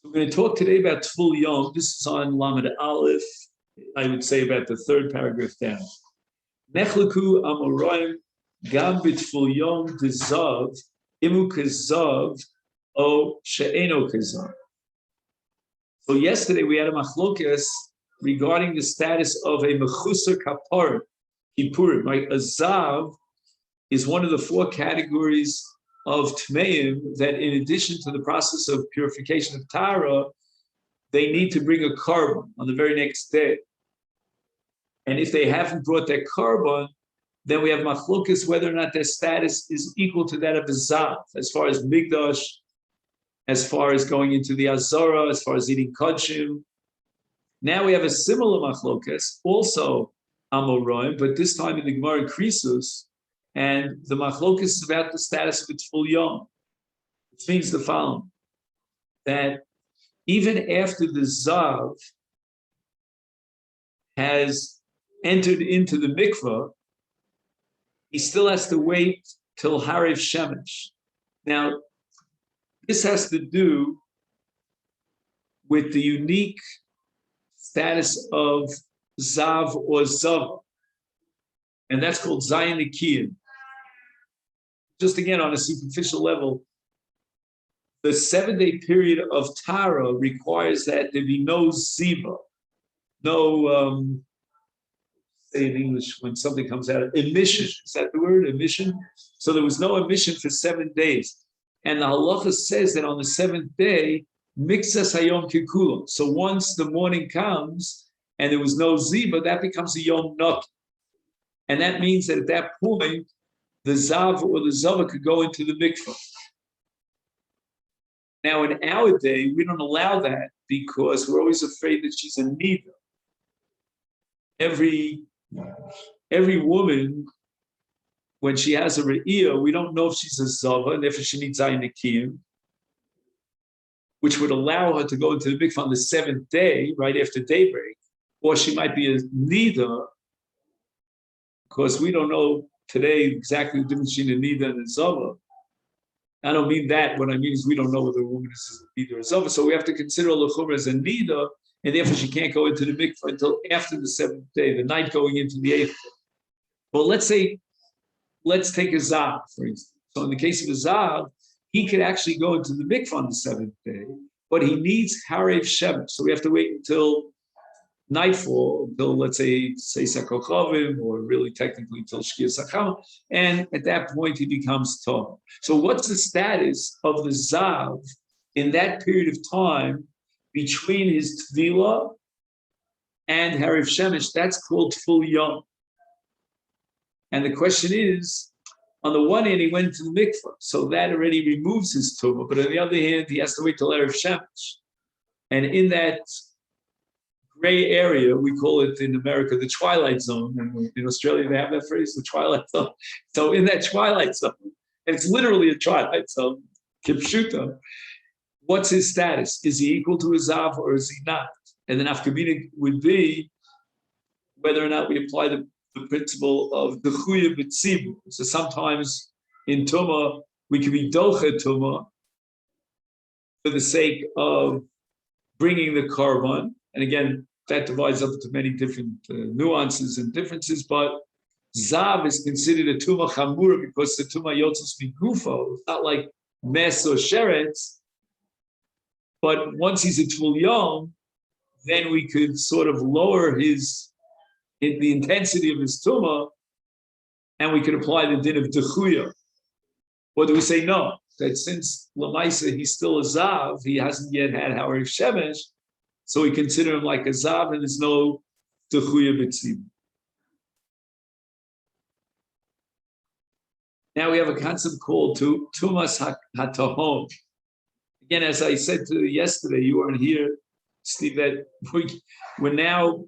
So we're going to talk today about Tful Yom. This is on Lamed Aleph, I would say about the third paragraph down. Nechleku Amoraim Gam B'Tful Yom Dezav Imu Kezav O She'eno Kezav. So yesterday we had a machlokas regarding the status of a Mechusar Kapar Kippurim. Right? A Zav is one of the four categories of Tmeim that, in addition to the process of purification of Tara, they need to bring a carbon on the very next day. And if they haven't brought their carbon, then we have machlokas whether or not their status is equal to that of a Zav, as far as Migdash, as far as going into the Azara, as far as eating Kodshim. Now we have a similar machlokas, also Amoraim, but this time in the Gemara in Krisus, and the machlokas is about the status of its full yom, which means the following: that even after the Zav has entered into the mikvah, he still has to wait till Hariv Shemesh. Now, this has to do with the unique status of Zav or Zava, and that's called Zayin Nikiyim. Just again, on a superficial level, the 7-day period of Tara requires that there be no Ziva, no, say in English, when something comes out, emission. Is that the word, emission? So there was no emission for 7 days. And the halacha says that on the 7th day, mixas hayom kikulam. So once the morning comes and there was no ziva, that becomes a yom not. And that means that at that point, the zav or the zava could go into the mikvah. Now, in our day, we don't allow that because we're always afraid that she's a nida. Every woman, when she has a re'iyah, we don't know if she's a zava, and therefore she needs zayin nikiyim, which would allow her to go into the mikvah on the 7th day, right after daybreak, or she might be a nida, because we don't know today exactly the difference between a nida and a zava. I don't mean that. What I mean is we don't know whether a woman is a nida or a zava, so we have to consider al-chumra as a nida, and therefore she can't go into the mikvah until after the 7th day, the night going into the 8th day. Well, let's take a zav, for instance. So in the case of a zav, he could actually go into the mikvah on the 7th day, but he needs Harev Shemesh. So we have to wait until nightfall, until, let's say Sakochavim, or really technically until Shkia Sachama, and at that point he becomes Tom. So what's the status of the Zav in that period of time between his Tvila and Harev Shemesh? That's called Tful Yom. And the question is, on the one hand, he went to the mikvah, so that already removes his tumah. But on the other hand, he has to wait till Erev Shemesh. And in that gray area, we call it in America the twilight zone. And in Australia, they have that phrase, the twilight zone. So in that twilight zone, and it's literally a twilight zone, kipshuta, what's his status? Is he equal to a zav or is he not? And then afkamina would be whether or not we apply the principle of the chuya b'tzibu. So sometimes in Tumah, we can be doche Tumah for the sake of bringing the korban. And again, that divides up into many different nuances and differences, but Zav is considered a Tumah Chamura because the Tumah Yotzos Migufo. It's not like Mes or Sheretz, but once he's a Tvul Yom, then we could sort of lower the intensity of his tumah, and we could apply the din of dechuya. Or do we say no? That since Lamaisa he's still a zav, he hasn't yet had Hariv Shemesh, so we consider him like a zav, and there's no dechuya b'tzim. Now we have a concept called tumas hatahom. Again, as I said to you yesterday, you weren't here, Steve, that we're now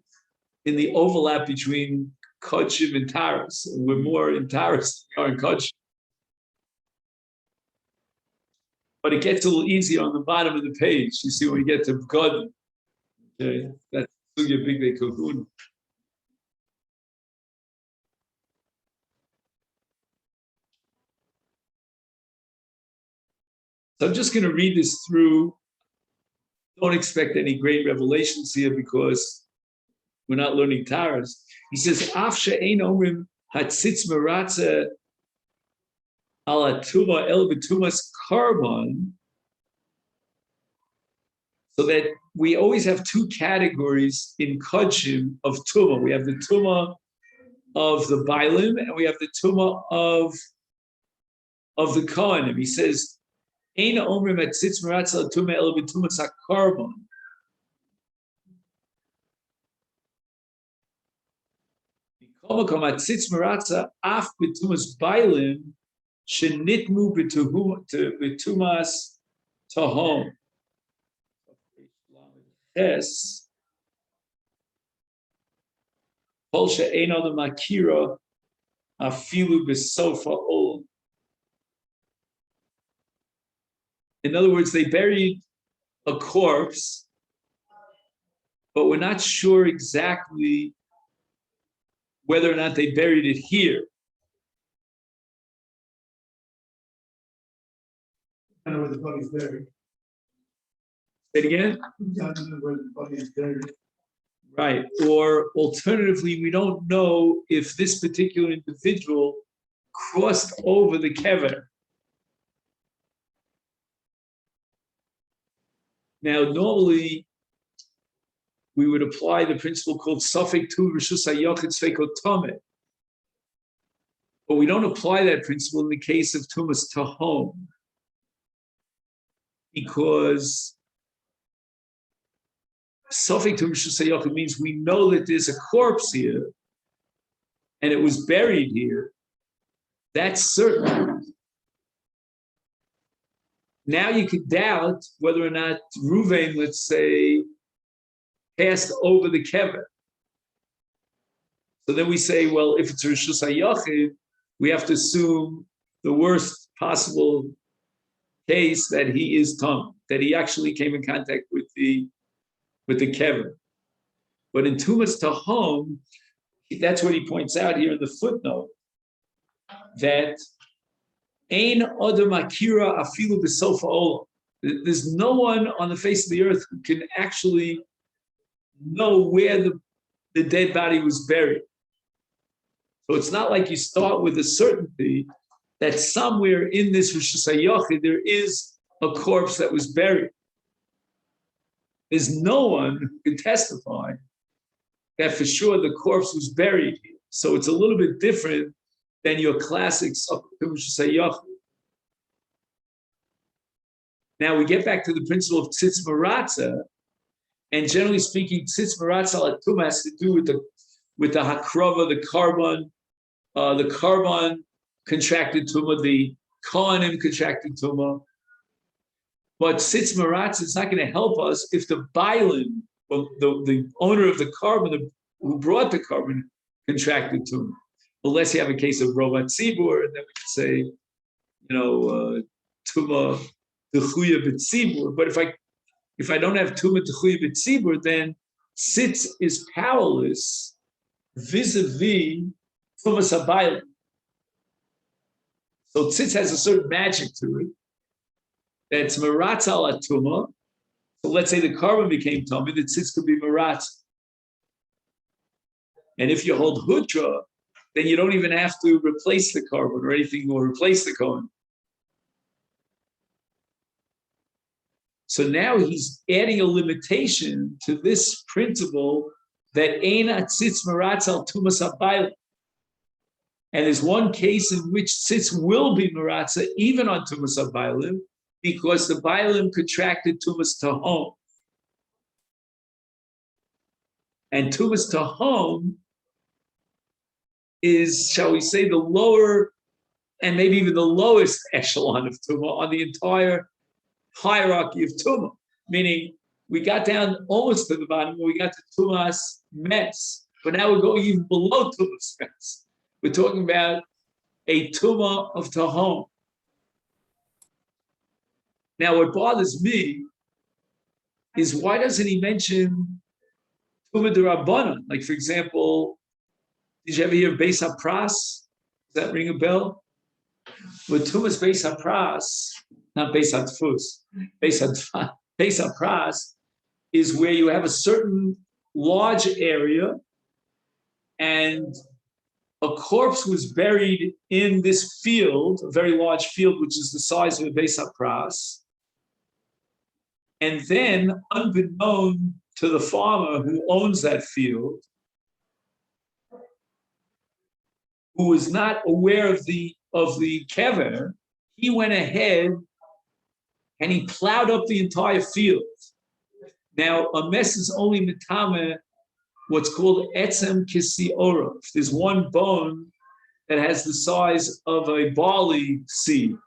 in the overlap between Kodshim and Taras. We're more in Taras than we are in Kodshim. But it gets a little easier on the bottom of the page. You see, when we get to God, okay, that's Sugya Big Day Kahuna. So I'm just going to read this through don't expect any great revelations here because we're not learning Taras. He says, Af she'ein omrim hatzitz meratze ala tuma el b'tumas carbon, so that we always have two categories in Kodshim of tuma. We have the tuma of the Bailim and we have the tuma of the Kohanim. He says, Ein omrim hatzitz meratze ala tuma el b'tumas carbon. Hatzitz meratze af b'tumas Bailim shenitmu b'tumas tahom. Yes. Kol she'ein adam makira afilu b'sofa ol. In other words, they buried a corpse, but we're not sure exactly whether or not they buried it here. I know where the body's buried. Say it again? I don't know where the body is buried. Right. Or alternatively, we don't know if this particular individual crossed over the kever. Now, normally, we would apply the principle called Safek Tu Rishus HaYochid Sfeiko Tomeh. But we don't apply that principle in the case of Tumas Tahom, because Safek Tu Rishus HaYochid means we know that there's a corpse here and it was buried here. That's certain. Now you could doubt whether or not Ruvain, let's say, passed over the kever. So then we say, well, if it's Rishus HaYochid, we have to assume the worst possible case that he is Tom, that he actually came in contact with the kever. But in Tumas Tahom, that's what he points out here in the footnote, that Ein Adam Akira Afilu B'Sofa Olam. There's no one on the face of the earth who can actually know where the dead body was buried. So it's not like you start with a certainty that somewhere in this Rishus HaYochid there is a corpse that was buried. There's no one who can testify that for sure the corpse was buried here. So it's a little bit different than your classics of Rishus HaYochid. Now we get back to the principle of tzitz meratze, and generally speaking, tzitz meratze al tumah has to do with the hakrava, the carbon contracted tumah, the kohanim contracted tumah. But tzitz meratze is not going to help us if the bailim, the owner of the carbon, who brought the carbon, contracted tumah. Unless you have a case of rovat tzibur, and then we could say, tumah techuya b'tzibur. But if I don't have tumah techuya b'tzibur, then tzitz is powerless vis-a-vis tumas habaylim. So tzitz has a certain magic to it. That's meratz al tumah. So let's say the carbon became tumah, the tzitz could be meratz. And if you hold hudra, then you don't even have to replace the carbon or anything, or replace the kohen. So now he's adding a limitation to this principle that ein tzitz meratz al tumas habaylim. And there's one case in which tzitz will be meratza even on tumas habaylim, because the bailim contracted tumas tahom. And tumas tahom is, shall we say, the lower and maybe even the lowest echelon of tumah on the entire hierarchy of tumah. Meaning, we got down almost to the bottom when we got to tumas metz, but now we're going even below tumas metz. We're talking about a tumah of tahom. Now, what bothers me is, why doesn't he mention tumah d'Rabbanan? Like, for example, did you ever hear Beis HaPras? Does that ring a bell? With tumas Beis HaPras, not Beis HaTfus, Beis HaPras, is where you have a certain large area and a corpse was buried in this field, a very large field, which is the size of a Beis HaPras. And then, unbeknown to the farmer who owns that field, who was not aware of the kever, he went ahead and he plowed up the entire field. Now, a mess is only mitame what's called etzem kisiora. If there's one bone that has the size of a barley seed.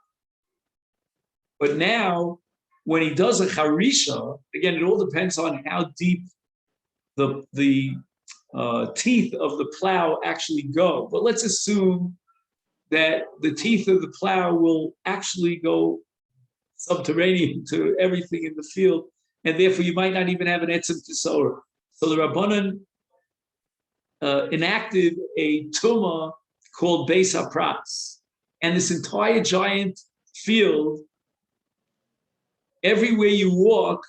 But now, when he does a charisha, again, it all depends on how deep the teeth of the plow actually go. But let's assume that the teeth of the plow will actually go subterranean to everything in the field, and therefore you might not even have an etzem kisora. So the Rabbanan enacted a tumah called Beis HaPras, and this entire giant field, everywhere you walk,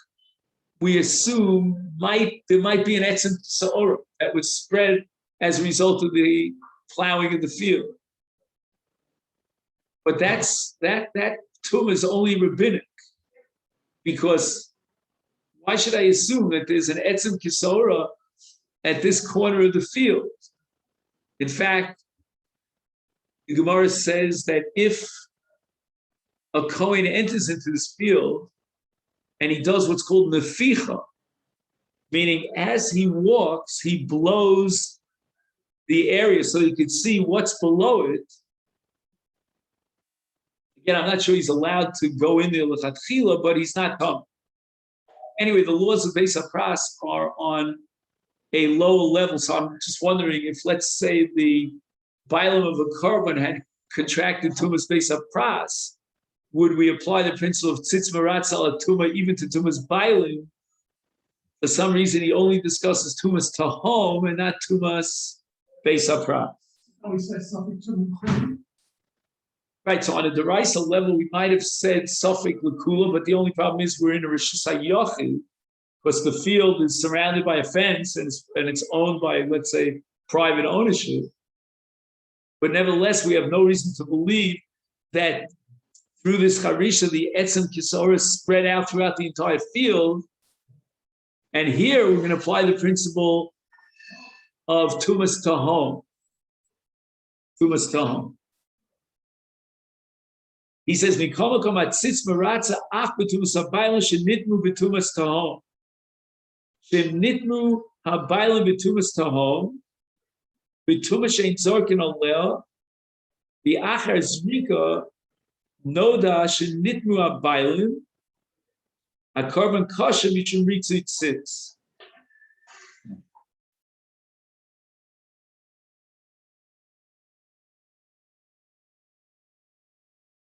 we assume there might be an etzem kisora that would spread as a result of the plowing of the field. But that tumah is only rabbinic, because why should I assume that there's an etzem kisora at this corner of the field? In fact, the Gemara says that if a Kohen enters into this field and he does what's called neficha, meaning as he walks, he blows the area so you can see what's below it. Again, I'm not sure he's allowed to go in there l'chatchila, but he's not done. Anyway, the laws of Beis HaPras are on a lower level, so I'm just wondering if, let's say, the bialim of a korban had contracted tumas Beis HaPras, would we apply the principle of tzitz maratz al tuma even to tumas bialim? For some reason, he only discusses tumas tahom and not tumas Beis HaPras. Oh, he says something to him. Right, so on a deraisa level, we might have said suffik l'kula, but the only problem is we're in a reshus hayochid, because the field is surrounded by a fence and it's owned by, let's say, private ownership. But nevertheless, we have no reason to believe that through this charisha, the etzem kisora spread out throughout the entire field. And here we're going to apply the principle of tumas tahom. Tumas tahom. He says, "Mikol makom atzitz maratza ach b'tumas habayla shenitmu b'tumas tahom. Shenitmu habayla b'tumas tahom b'tumas shein zorkin aleh b'achar zrika noda shenitmu habaylim hakorban kosher mishum ritzu tzitz."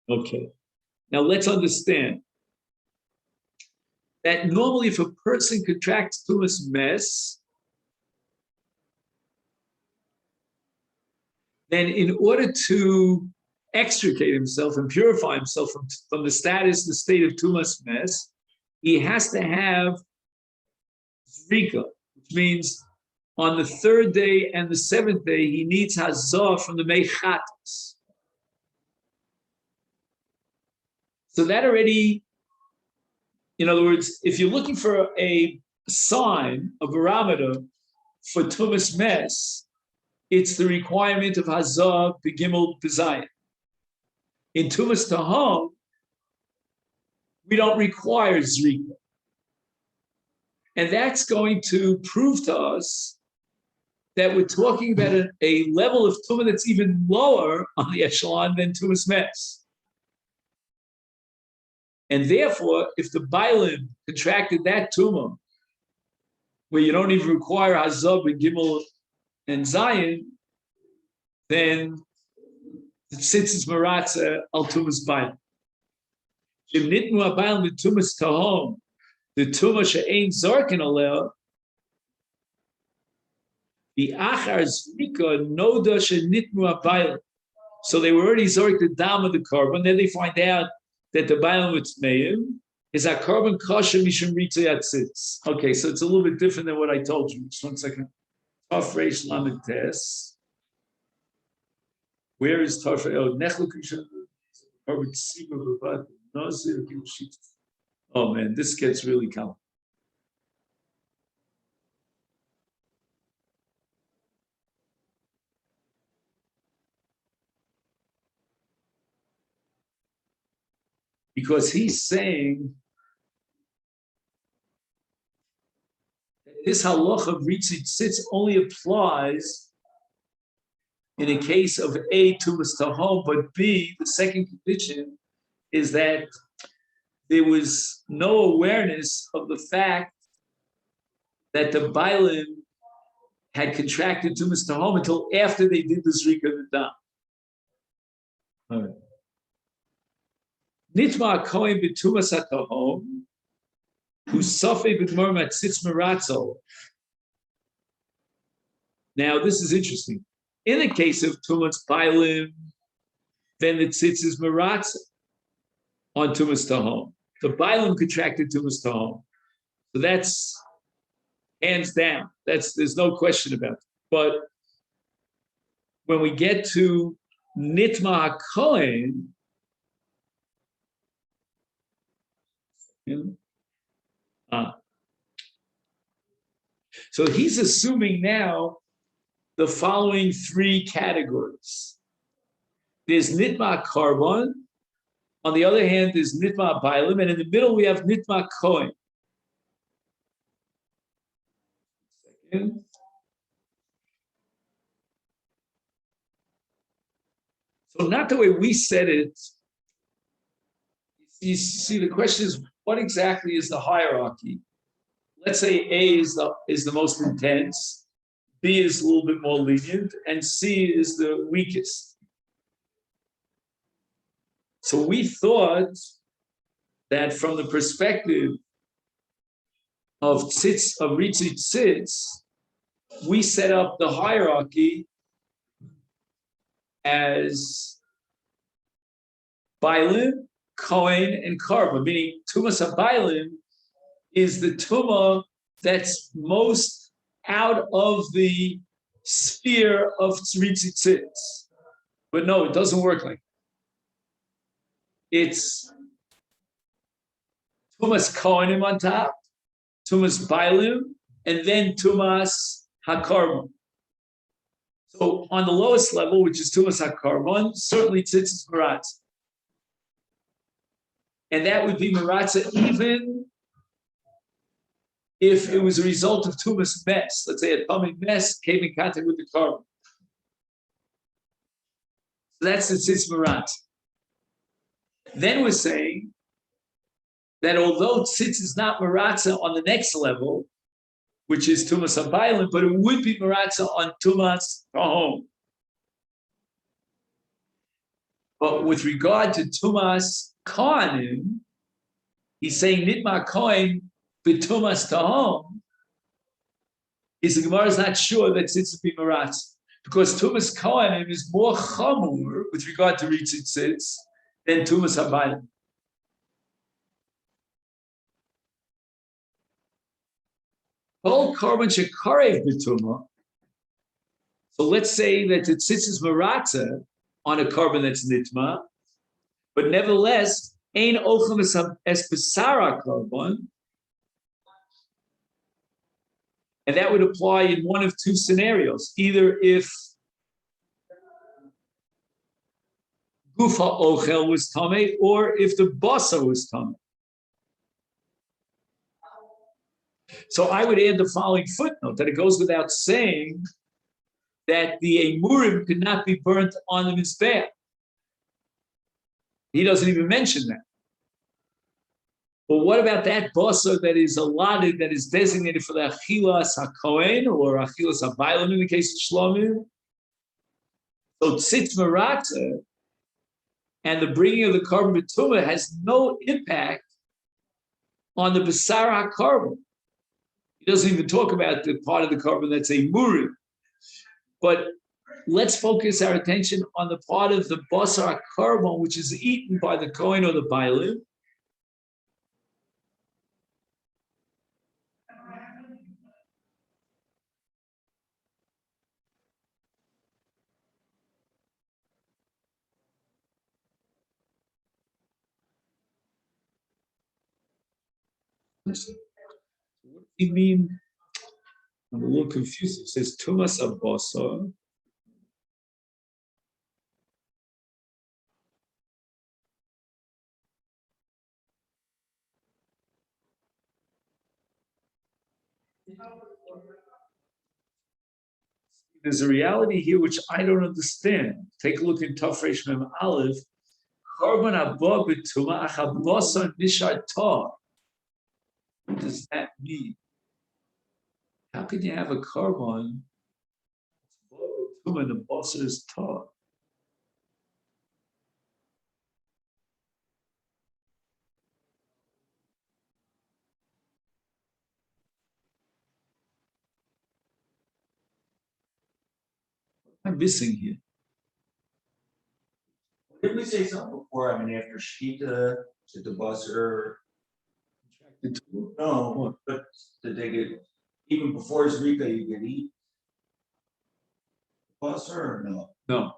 Okay, now let's understand that normally if a person contracts tumas mes, then in order to extricate himself and purify himself from the state of tumas mes, he has to have zrika, which means on the third day and the seventh day, he needs hazah from the mechatas. So that already, in other words, if you're looking for a sign, a barometer for tumas mes, it's the requirement of hazah b'gimel b'zayin. In tumas tahom, we don't require zrika, and that's going to prove to us that we're talking about a level of tumah that's even lower on the echelon than tumas mes. And therefore, if the Bailim contracted that tumah, where you don't even require Hazab and Gimel and Zion, then it sits as Maratza al Tumas Bailim. If Nitnu HaBailim with Tumas Tahom, the Tumah She'ein Zorkin Aleh, the Achar Zrika Noda She'nitnu HaBailim. So they were already Zork the Dam of the Korban, then they find out that the Bailam was Meim, is a carbon Kodshim mishum ritzei atzitz. Okay, so it's a little bit different than what I told you. Just 1 second. Taf reish lamed tes. Where is Taf? Oh, nechlu kishon carbon tzibur b'vat nazir kishit. Oh man, this gets really complicated. Because he's saying that this halacha of ritzit sits only applies in a case of A, tumas tahom, but B, the second condition is that there was no awareness of the fact that the Bailim had contracted tumas tahom until after they did the zrika of the dam. All right. Nitma kohen b'tumas hatahom, who sofei b'gmor matzitz meratzo. Now, this is interesting. In the case of tumas bailim, then the tzitz is meratzo on tumas tahom. The bailim contracted tumas tahom, so that's hands down. There's no question about it. But when we get to nitma kohen, so he's assuming now the following 3 categories. There's nitma carbon. On the other hand, there's nitma bailim, and in the middle we have nitma kohen. So not the way we said it. You see, the question is, what exactly is the hierarchy? Let's say A is the most intense, B is a little bit more lenient, and C is the weakest. So we thought that from the perspective of tzitz, of ritzit tzitz, we set up the hierarchy as bailim, kohen, and karba, meaning tumas habaylim is the tumah that's most out of the sphere of tzitz. But no, it doesn't work like that. It's tumas kohenim on top, tumas bailim, and then tumas hakarban. So on the lowest level, which is tumas hakarban, certainly tzitz is meratza. And that would be meratza even if it was a result of tumas mess. Let's say a tummy mess came in contact with the carbon. So that's the tzitz meratza. Then we're saying that although tzitz is not meratza on the next level, which is tumas habaylim, but it would be meratza on tumas tahom. But with regard to tumas kohanim, he's saying nitma kohen b'tumas tahom. The Gemara is not sure that tzitz would be meratza, because tumas kohanim is more chamur with regard to ritzit tzitz than tumas habaylim. All carbon shekarev b'tuma. So let's say that the tzitz is meratza on a carbon that's nitma, but nevertheless, ein ochem es besara carbon, and that would apply in one of 2 scenarios: either if gufa ochel was tamei, or if the basa was tamei. So I would add the following footnote, that it goes without saying that the emurim could not be burnt on the mizbeach. He doesn't even mention that. But what about that basar that is allotted, that is designated for the achilas hakohen or achilas habaylim in the case of shlomim? So tzitz meratza and the bringing of the carbon b'tumah has no impact on the basar carbon. He doesn't even talk about the part of the carbon that's a murim. But let's focus our attention on the part of the basar carbon which is eaten by the kohen or the bailim. What does he mean? I'm a little confused. It says Tumas Abasa. There's a reality here which I don't understand. Take a look in Tafresh Mem Aleph. Korban Abba B'Tuma Achabasa Nishar Tar. What does that mean? How can you have a korban and the boss is tar? What am I missing here? Didn't we say something before? I mean, after Shkita, did the busser? No, but did they get, even before Zrika, you could eat busser or no? No.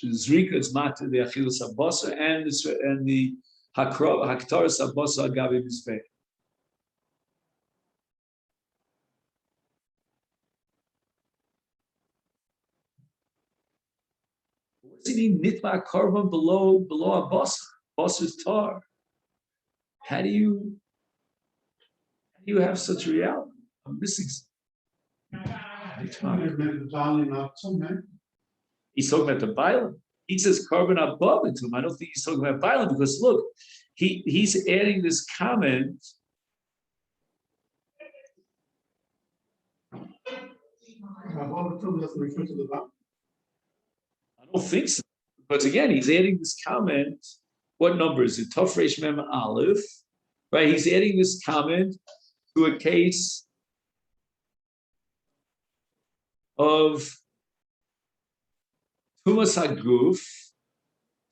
Zrika is not the Achilles Abasa and the Haktaris Abasa Agavi Mizbeh. What does he mean? Nitma korban below Abasa? Abasa is tar. How do you have such a reality? I'm missing something. He's talking about the violent. He says korban above it to him. I don't think he's talking about violent because look, he's adding this comment. I don't think so. But again, he's adding this comment. What number is it? Tov Reish Mem Aleph, right? He's adding this comment to a case of Tumas Haguf,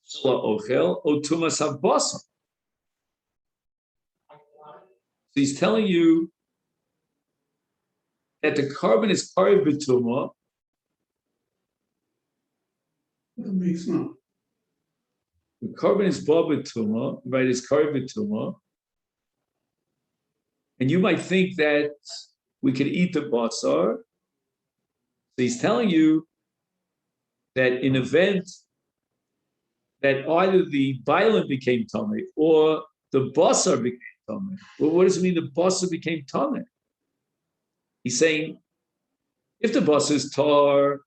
Shla Ochel, or Tumas Habasa. So he's telling you that the carbon is Karev B'Tuma. That makes no. The carbon is Ba B'Tuma, right? It's Karev B'Tuma. And you might think that we could eat the basar. So he's telling you that in event that either the bialim became tummy or the basar became tummy. Well, what does it mean the basar became tummy? He's saying if the basar is tar,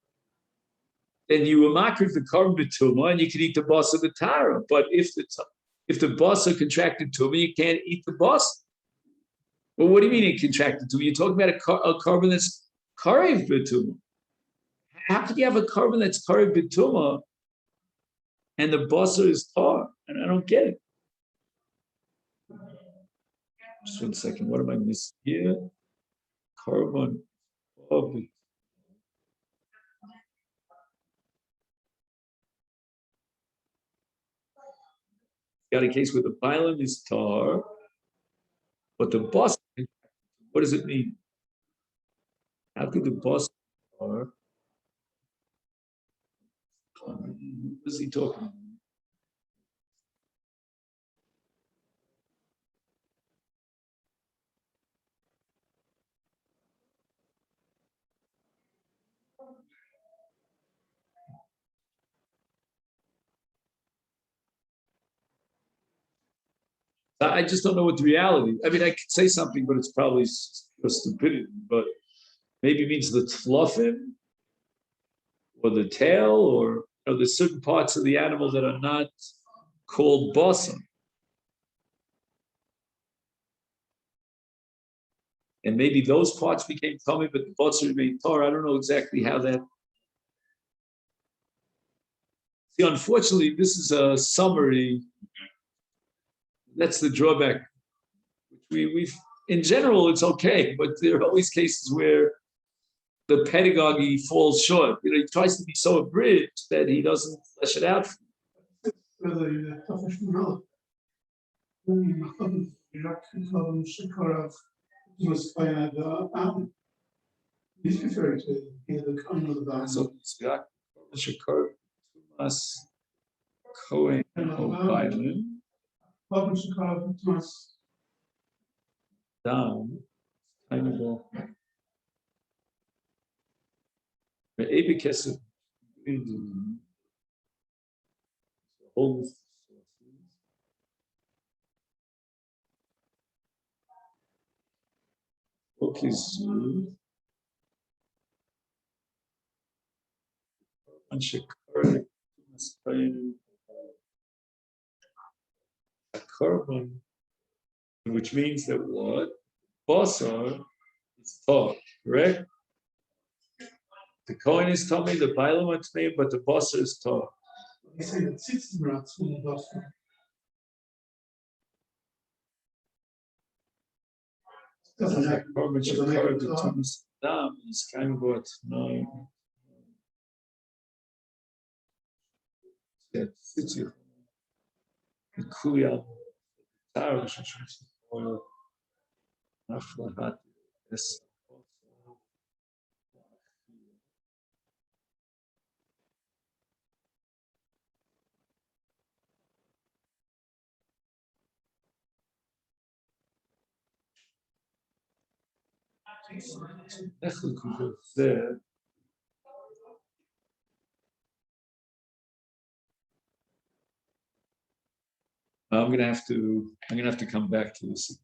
then you will makriv the carbon b'tuma and you can eat the basar b'tara. But if the basar contracted tumah, you can't eat the basar. Well, what do you mean it contracted tumah? You're talking about a carbon that's karev b'tuma. How can you have a carbon that's karev b'tuma and the basar is tar? And I don't get it. Just 1 second. What am I missing here? Carbon. Got a case where the bialim is tar, but the basar. What does it mean? How could the basar be tar? What is he talking about? I just don't know what the reality. I mean, I could say something, but it's probably stupidity. But maybe it means the tluffin or the tail, or there's certain parts of the animal that are not called basar. And maybe those parts became tummy, but the basar remained tar. I don't know exactly how that. See, unfortunately, this is a summary. That's the drawback. We've in general, it's okay, but there are always cases where the pedagogy falls short. He tries to be so abridged that he doesn't flesh it out. He's referring to the kind of the So Shakar Tumas Kohen Violin. down, kind of the Abikesef in the whole book is a carbon, which means that what? Basar is taught, correct? The coin is tummy, the bilam is made, but the basar is taught. They say that sits in rats on the bus. Doesn't make Carbon doesn't make shakar, it the hard. Thomas Dam is kind of what? No. That fits you. The Kuya, Tara, oil, Aflahat, yes. I'm gonna have to come back to this.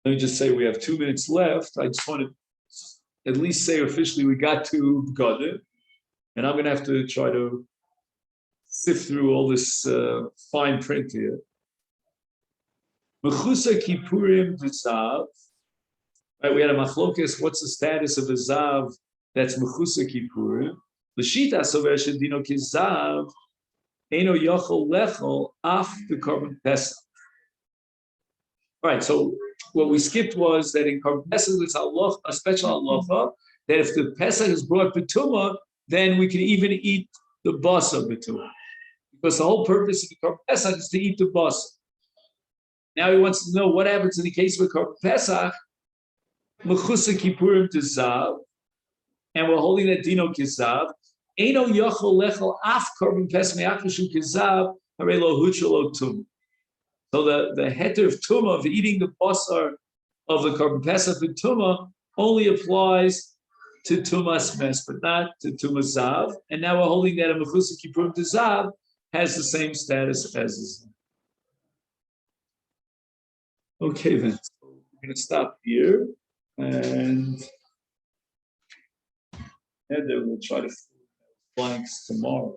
Let me just say we have 2 minutes left. I just want to at least say officially we got to Gada, and I'm gonna have to try to sift through all this fine print here. Mechusa Kippurim V'Zav. Right, we had a machlokes. What's the status of a zav that's mechusa Kippurim? L'shita sover shedino kizav eno yochel lechol af the korban pesach. All right, so what we skipped was that in korban pesach there's a special halacha that if the pesach is brought betuma, then we can even eat the basa betuma, because the whole purpose of the korban pesach is to eat the basa. Now he wants to know what happens in the case of a korban pesach. Mechusa Kippurim to Zav, and we're holding that Dino Kizav. Eino Yochel Lechel Af Korban Pesach Me'achashu Kizav Harelo Huchelo Tum. So the heter of Tumah of eating the basar of the Korban Pesach with Tumah only applies to Tumas Mes, but not to Tumas Zav. And now we're holding that a Mechusa Kippurim to Zav has the same status as Zav. Okay, then so we're going to stop here. And then we'll try to fill blanks tomorrow.